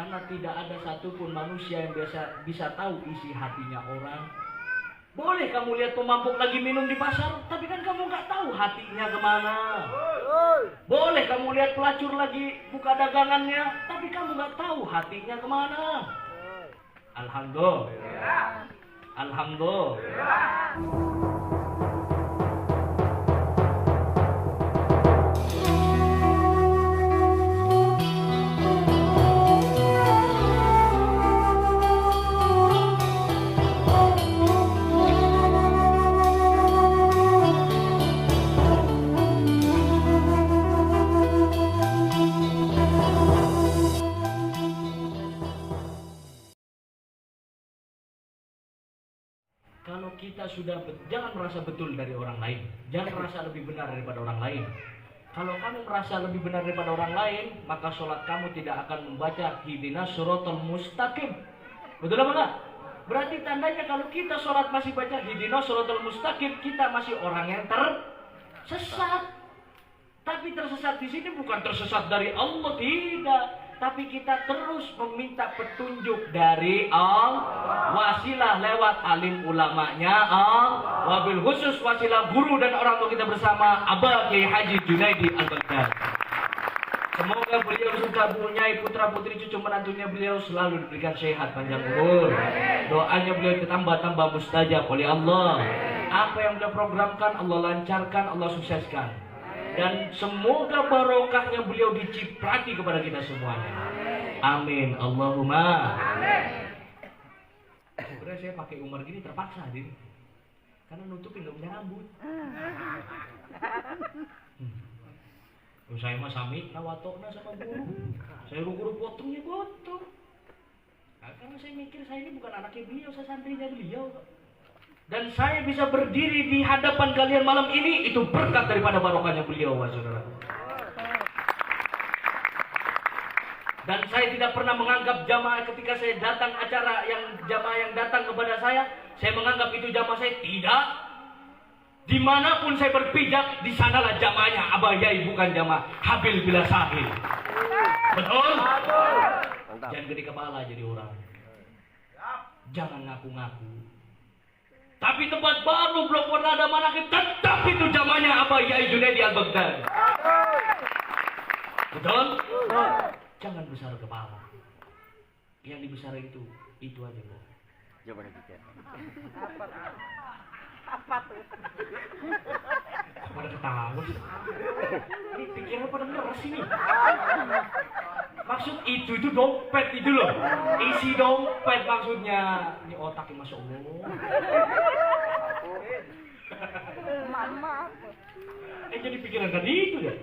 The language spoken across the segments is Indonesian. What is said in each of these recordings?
Karena tidak ada satupun manusia yang bisa tahu isi hatinya orang. Boleh kamu lihat pemabuk lagi minum di pasar, tapi kan kamu nggak tahu hatinya kemana. Boleh kamu lihat pelacur lagi buka dagangannya, tapi kamu nggak tahu hatinya kemana. Alhamdulillah. Alhamdulillah. Kalau kita jangan merasa betul dari orang lain, jangan merasa lebih benar daripada orang lain. Kalau kamu merasa lebih benar daripada orang lain, maka sholat kamu tidak akan membaca ihdinas shiratal mustaqim. Betul apa enggak? Berarti tandanya kalau kita sholat masih baca ihdinas shiratal mustaqim, kita masih orang yang tersesat. Tapi tersesat di sini bukan tersesat dari Allah, tidak. Tapi kita terus meminta petunjuk dari Allah, wasilah lewat alim ulamanya Allah, wabil khusus wasilah guru dan orang tua kita bersama Abah Kiai Haji Junaidi Al-Baghdadi. Semoga beliau serta punyai putra putri cucu menantunya beliau selalu diberikan sehat panjang umur. Doanya beliau tambah mustajab oleh Allah. Apa yang beliau programkan Allah lancarkan, Allah sukseskan. Dan semoga barokahnya beliau diciprati kepada kita semuanya. Amin. Allahumma amin. Sebenarnya saya pakai umur gini terpaksa ini, karena nutupin gak punya rambut. Saya mah sami nawatokna sama guru. Saya guru potongnya potong. Nah, karena saya mikir saya ini bukan anaknya beliau, saya santrinya beliau. Dan saya bisa berdiri di hadapan kalian malam ini, itu berkat daripada barokahnya beliau, saudara. Dan saya tidak pernah menganggap jamaah ketika saya datang acara jamaah yang datang kepada saya menganggap itu jamaah saya, tidak. Dimanapun saya berpijak, di sanalah jamaahnya Abah Yai, bukan jamaah Habil bila Sahil. Betul? Jangan gede kepala jadi orang. Jangan ngaku-ngaku. Tapi tempat baru belum pernah ada manakib, tetap itu zamannya Abah Yai Junaidi Al-Baghdadi. Betul? Jangan besar kepala. Yang dibesar itu aja, Bu. Coba dipikir. Apa tuh? Pada ketawa. Ini pikiran pada ngeres ini. Maksud itu dompet itu loh. Isi dompet maksudnya. Ini otaknya Masya Allah. Mama. Jadi pikiran tadi itu ya.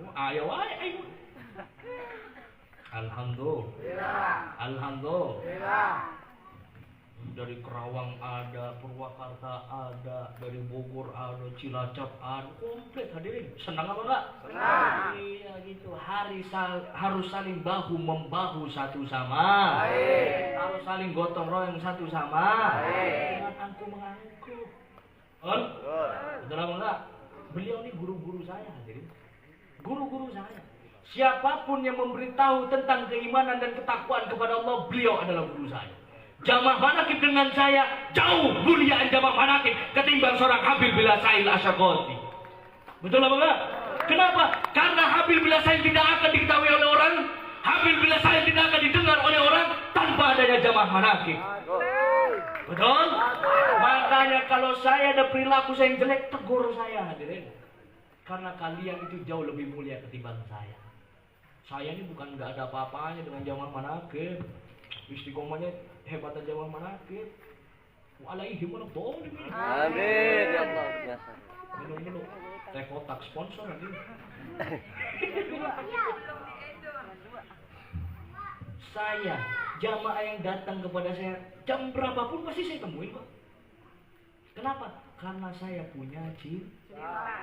Oh, ayo. Alhamdulillah. Alhamdulillah. Dari Kerawang ada, Purwakarta ada, dari Bogor ada, Cilacap ada, komplit hadirin. Senang apa enggak? Senang. Iya gitu. Harus saling bahu membahu satu sama. Baik. Harus saling gotong royong satu sama. Baik. Jangan angku mengangku. Betul apa enggak? Beliau ini guru-guru saya hadirin. Guru-guru saya. Siapapun yang memberitahu tentang keimanan dan ketakwaan kepada Allah, beliau adalah guru saya. Jamaah manakib dengan saya jauh muliaan jamaah manakib ketimbang seorang Habil bila Sahil Asyaqoti. Betul apa enggak? Kenapa? Karena Habil bila Sahil tidak akan diketahui oleh orang, Habil bila Sahil tidak akan didengar oleh orang tanpa adanya jamaah manakib. Betul? Makanya kalau saya ada perilaku saya yang jelek, tegur saya hadirin. Karena kalian itu jauh lebih mulia ketimbang saya. Saya ini bukan nggak ada apa-apanya dengan jamaah manakib. Istiqomahnya hebat aja jamaah manakib. Walaihim wala dhalin. Amin ya Allah. Biasa. Minum dulu. Teh kotak sponsor nanti. Saya jamaah yang datang kepada saya jam berapapun pasti saya temuin kok. Kenapa? Karena saya punya cinta.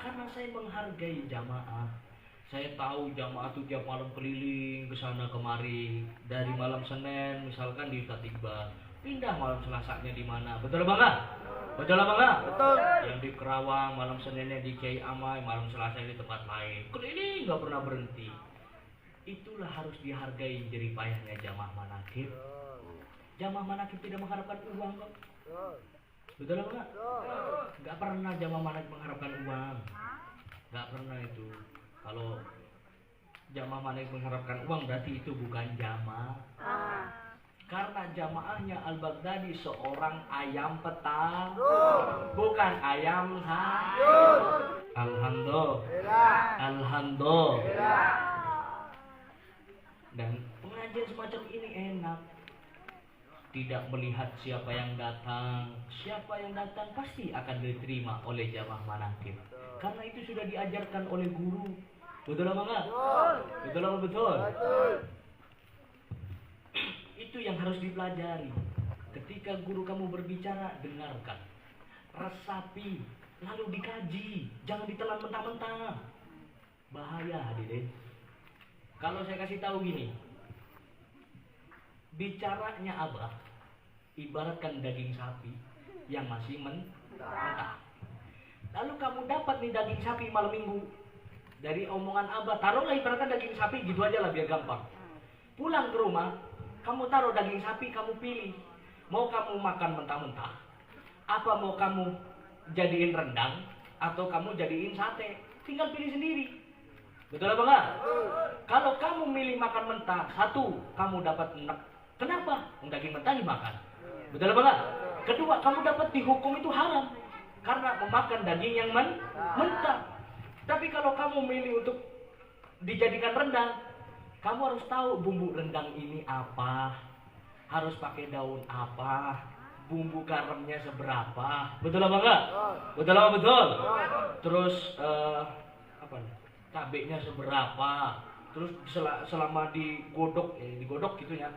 Karena saya menghargai jamaah. Saya tahu jamaah itu tiap malam keliling ke sana kemari. Dari malam Senin misalkan di Ustadz Iqbal, pindah malam Selasanya di mana. Betul apa enggak? Betul apa enggak? Betul. Yang di Kerawang malam Seninnya di Kiai Amai, malam Selasanya di tempat lain. Keliling enggak pernah berhenti. Itulah harus dihargai jerih payahnya jamaah manakib. Jamaah manakib tidak mengharapkan uang kok. Betul apa enggak? Enggak pernah jamaah manakib mengharapkan uang. Enggak pernah itu. Kalau jamaah manakib mengharapkan uang berarti itu bukan jamaah. Karena jamaahnya Al-Baghdadi seorang ayam petang, bukan ayam sayur. Alhamdulillah. Alhamdulillah. Dan pengajian semacam ini enak. Tidak melihat siapa yang datang. Siapa yang datang pasti akan diterima oleh jamaah manakib. Karena itu sudah diajarkan oleh guru. Betul apa enggak? Betul apa betul? Itu yang harus dipelajari. Ketika guru kamu berbicara, dengarkan, resapi, lalu dikaji. Jangan ditelan mentah-mentah. Bahaya hadirin. Kalau saya kasih tahu gini, bicaranya Abah ibaratkan daging sapi yang masih mentah. Lalu kamu dapat nih daging sapi malam minggu dari omongan Abah, taruhlah ibaratkan daging sapi gitu aja lah biar gampang. Pulang ke rumah, kamu taruh daging sapi, kamu pilih. Mau kamu makan mentah-mentah, apa mau kamu jadiin rendang, atau kamu jadiin sate. Tinggal pilih sendiri. Betul apa enggak? Kalau kamu milih makan mentah, satu, kamu dapat enak. Kenapa? Daging mentah dimakan. Betul apa enggak? Kedua, kamu dapat dihukum itu haram. Karena memakan daging yang mentah. Tapi kalau kamu milih untuk dijadikan rendang, kamu harus tahu bumbu rendang ini apa, harus pakai daun apa, bumbu garamnya seberapa. Betul apa enggak? Betul apa betul? Terus apa nih? Cabenya seberapa? Terus selama digodok gitu ya.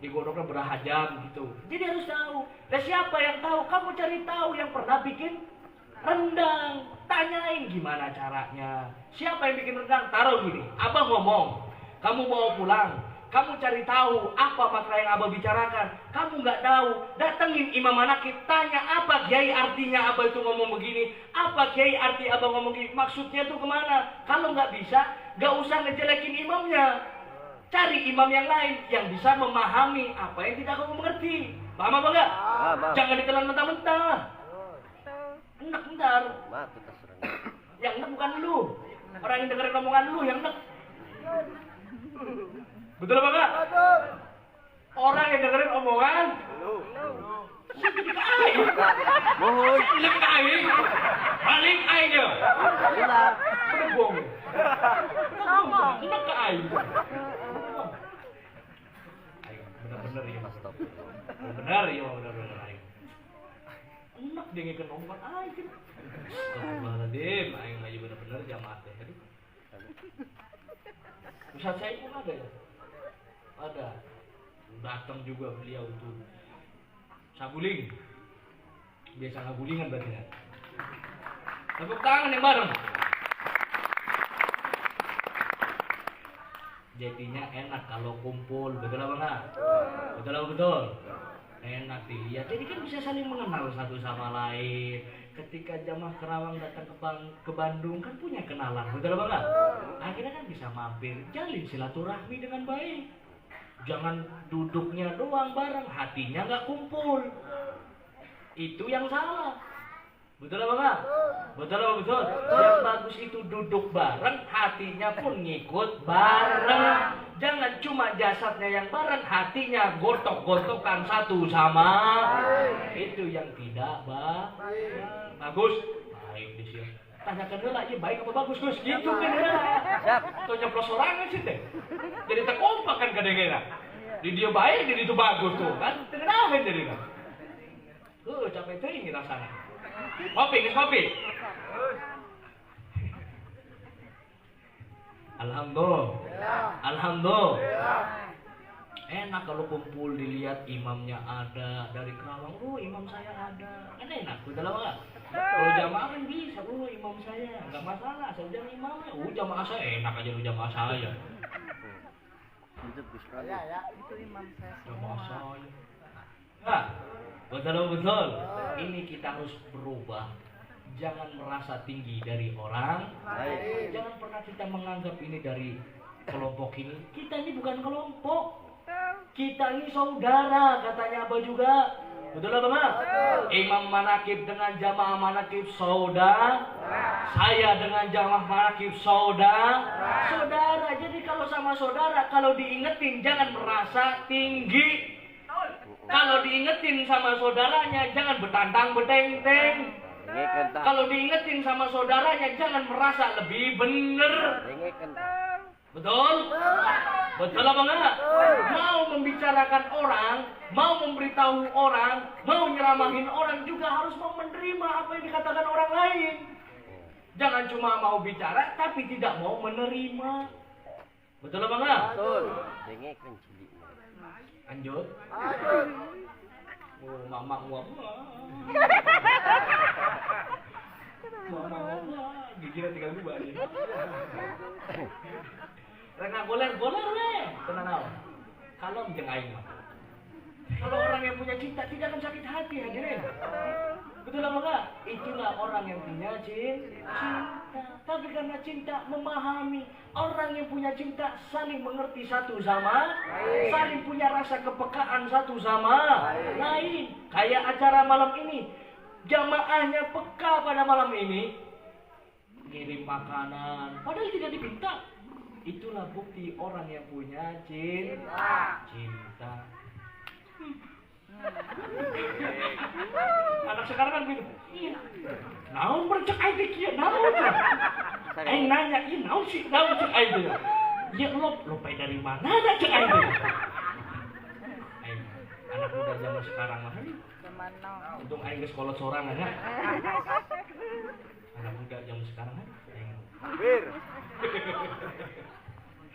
Digodoknya berapa jam gitu. Jadi harus tahu. Dan siapa yang tahu? Kamu cari tahu yang pernah bikin rendang. Tanyain gimana caranya. Siapa yang bikin rendang? Taruh gini. Abang ngomong. Kamu bawa pulang. Kamu cari tahu apa masalah yang Abah bicarakan. Kamu nggak tahu, datengin Imam Manakib, tanya apa Kiai artinya Abah itu ngomong begini, apa Kiai arti Abah ngomong begini, maksudnya tuh kemana. Kalau nggak bisa, nggak usah ngejelekin imamnya. Cari imam yang lain yang bisa memahami apa yang tidak kamu mengerti. Paham apa enggak? Jangan ditelan mentah-mentah. Enak bentar. Yang enak bukan lu. Orang yang dengerin omongan lu yang enak. Betul apa enggak? Orang yang dengerin omongan lu. Lebih ke aing. Lebih ke aing. Balik aingnya. Bong. Enak ke aing. Bener ya mas, bener ya bener aing. Enak dia ngikut omongan aing. Astagfirullahaladzim, aing aja bener-bener jamaah teh. Ustaz saya pun ada ya. Ada. Datang juga beliau tuh. Saguling. Biasa ngagulingan berarti ya. Tepuk tangan yang bareng. Jadinya enak kalau kumpul, betul apa enggak? Betul apa betul? Enak dilihat. Jadi kan bisa saling mengenal satu sama lain. Ketika jamaah Kerawang datang ke Bandung kan punya kenalan, betul apa enggak? Akhirnya kan bisa mampir, jalin silaturahmi dengan baik. Jangan duduknya doang bareng, hatinya nggak kumpul. Itu yang salah. Betul apa enggak? Betul apa betul? Yang bagus itu duduk bareng, hatinya pun ngikut bareng. Jangan cuma jasadnya yang bareng, hatinya gontok-gontokan satu sama. Itu yang tidak bagus. Baik di sini. Tanyakan dulu lagi baik apa bagus Gus? Gitu kan ya. Siap. Tuh nyeplos orang sih teh. Jadi terkompak kan kadang-kadang. Di dia baik, jadi itu bagus tuh kan. Kenapa jadi kan? Capek teuing rasanya. Kopi. Alhamdulillah. Enak kalau kumpul dilihat imamnya ada dari Kerawang. Imam saya ada. Kan enak, betul apa? Kalau jamaah kan bisa. Imam saya nggak masalah. Saya bilang imamnya. Jamaah saya enak aja lu jamaah saya. Itu imam saya. Jamaah saya. Nah, betul. Ini kita harus berubah. Jangan merasa tinggi dari orang. Jangan pernah kita menganggap ini dari kelompok ini. Kita ini bukan kelompok. Kita ini saudara, katanya Abah juga. Betul apa enggak? Imam Manakib dengan jamaah Manakib saudara. Saya dengan jamaah Manakib saudara. Jadi kalau sama saudara, kalau diingetin jangan merasa tinggi. Kalau diingetin sama saudaranya jangan betantang beteng-teng. Kalau diingetin sama saudaranya jangan merasa lebih bener. Betul? Betul apa enggak? Mau membicarakan orang, mau memberitahu orang, mau nyeramahin orang juga harus mau menerima apa yang dikatakan orang lain. Jangan cuma mau bicara tapi tidak mau menerima. Betul apa enggak? Betul. Lanjut. Oh, mama gua. Mama, gigirnya 3 nih. Rena goler weh. Tenang aja. Kalau jeung aing mah. Kalau orang yang punya cinta tidak akan sakit hati, hadirin. Betul apa enggak? Itulah orang yang punya cinta. Tapi karena cinta memahami. Orang yang punya cinta saling mengerti satu sama lain. Saling punya rasa kepekaan satu sama lain. Kayak acara malam ini. Jamaahnya peka pada malam ini. Ngirim makanan. Padahal tidak diminta. Itulah bukti orang yang punya cinta. Anak sekarang kan gitu. Iya. Naon bercek aja kieu, naon. Nanya, "Ih, naon sih cek aja." Ya lo pai dari mana ada cek aja. Anak muda zaman sekarang mah. Zaman now. Untung aing geus kolot sorangan ya. Anak muda zaman sekarang kan.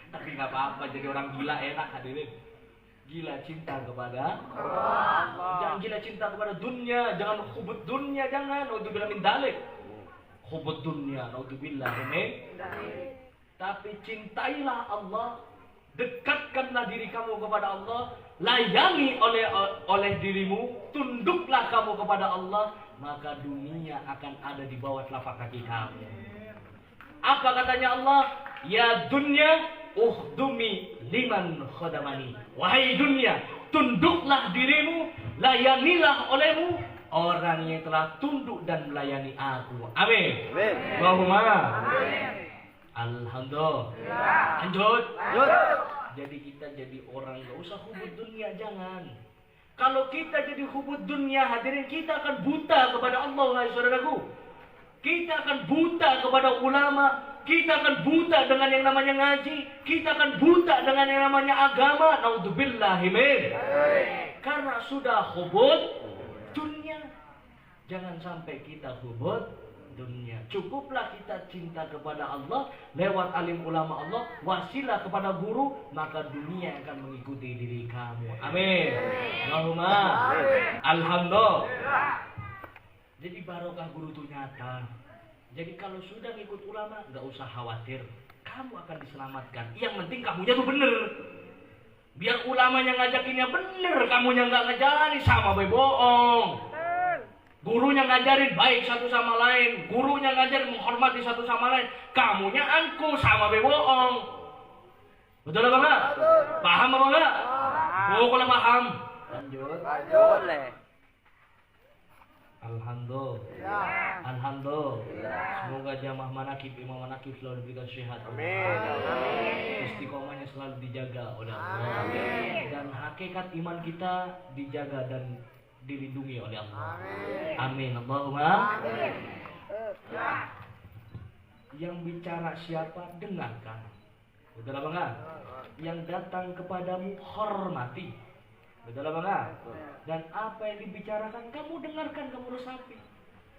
Tapi nggak apa-apa, jadi orang gila enak hadirin. Gila cinta kepada Allah. Jangan gila cinta kepada dunia, jangan hubud dunia, jangan. Naudzubillah min dalik. Hubud dunia, naudzubillah min dalik. Tapi cintailah Allah, dekatkanlah diri kamu kepada Allah, layangi oleh dirimu, tunduklah kamu kepada Allah, maka dunia akan ada di bawah telapak kaki kamu. Apa katanya Allah? Ya dunia, ukhdumi liman khadamani. Wahai dunia, tunduklah dirimu, layanilah olehmu orang yang telah tunduk dan melayani aku. Amin. Allahumma amin. Alhamdulillah. Lanjut. Jadi kita jadi orang gak usah hubud dunia, jangan. Kalau kita jadi hubud dunia, hadirin, kita akan buta kepada Allah, hai saudaraku. Kita akan buta kepada ulama. Kita akan buta dengan yang namanya ngaji. Kita akan buta dengan yang namanya agama. Naudzubillahi min. Karena sudah hubud dunia. Jangan sampai kita hubud dunia. Cukuplah kita cinta kepada Allah lewat alim ulama Allah, wasilah kepada guru, maka dunia akan mengikuti diri kamu. Amin. Allahumma alhamdulillah. Jadi barokah guru itu nyata. Jadi kalau sudah ngikut ulama, nggak usah khawatir, kamu akan diselamatkan. Yang penting kamunya tuh bener. Biar ulamanya ngajakinnya bener, kamunya nggak ngejalani, sama bae bohong. Gurunya ngajarin baik satu sama lain, gurunya ngajarin menghormati satu sama lain, kamunya angku, sama bae bohong. Betul apa enggak? Paham apa enggak? Oh, kalau paham. Lanjut. Boleh. Alhamdulillah. Alhamdulillah. Semoga jamaah manakib, imam manakib selalu diberikan sehat. Amin. Istiqomahnya selalu dijaga oleh Allah. Amin. Dan hakikat iman kita dijaga dan dilindungi oleh Allah. Amin. Allahumma amin. Yang bicara siapa, dengarkan. Betul apa enggak? Yang datang kepadamu, hormati. Betul apa enggak? Dan apa yang dibicarakan, kamu dengarkan, kamu resapi.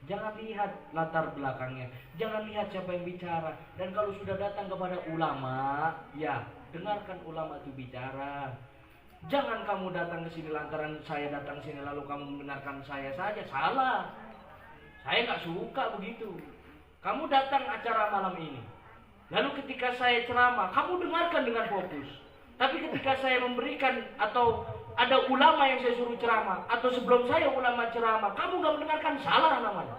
Jangan lihat latar belakangnya, jangan lihat siapa yang bicara. Dan kalau sudah datang kepada ulama, ya dengarkan ulama itu bicara. Jangan kamu datang ke sini lantaran saya datang sini lalu kamu membenarkan saya saja, salah. Saya nggak suka begitu. Kamu datang acara malam ini, lalu ketika saya ceramah, kamu dengarkan dengan fokus. Tapi ketika saya memberikan atau ada ulama yang saya suruh ceramah, atau sebelum saya ulama ceramah, kamu gak mendengarkan, salah namanya.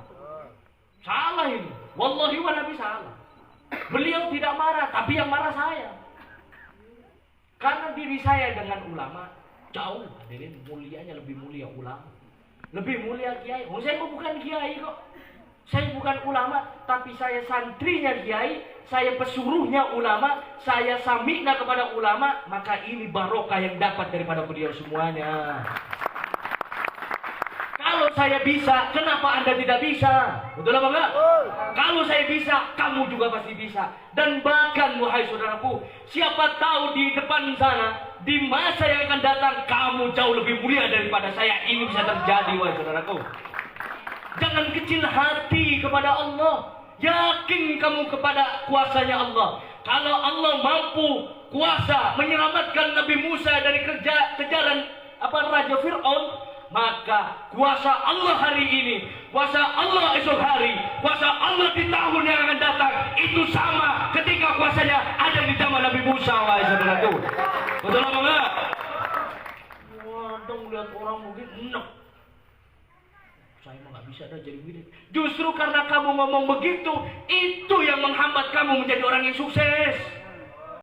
Salah ini. Wallahi wa nabi salah. Beliau tidak marah, tapi yang marah saya. Karena diri saya dengan ulama jauh, hadirin, mulianya lebih mulia ulama. Lebih mulia kiai. Oh, saya bukan kiai kok. Saya bukan ulama, tapi saya santrinya kiai, saya pesuruhnya ulama, saya samikna kepada ulama, maka ini barokah yang dapat daripada beliau semuanya. Kalau saya bisa, kenapa Anda tidak bisa? Betul apa enggak? Kalau saya bisa, kamu juga pasti bisa. Dan bahkan, wahai saudaraku, siapa tahu di depan sana, di masa yang akan datang, kamu jauh lebih mulia daripada saya. Ini bisa terjadi, wahai saudaraku. Jangan kecil hati kepada Allah. Yakin kamu kepada kuasanya Allah. Kalau Allah mampu kuasa menyelamatkan Nabi Musa dari kejaran Raja Fir'aun, maka kuasa Allah hari ini, kuasa Allah esok hari, kuasa Allah di tahun yang akan datang itu sama ketika kuasanya ada di zaman Nabi Musa, wahai saudaraku. Betul apa enggak? Waduh, lihat orang mungkin enak. Saya mah nggak bisa dah jadi begini. Justru karena kamu ngomong begitu, itu yang menghambat kamu menjadi orang yang sukses.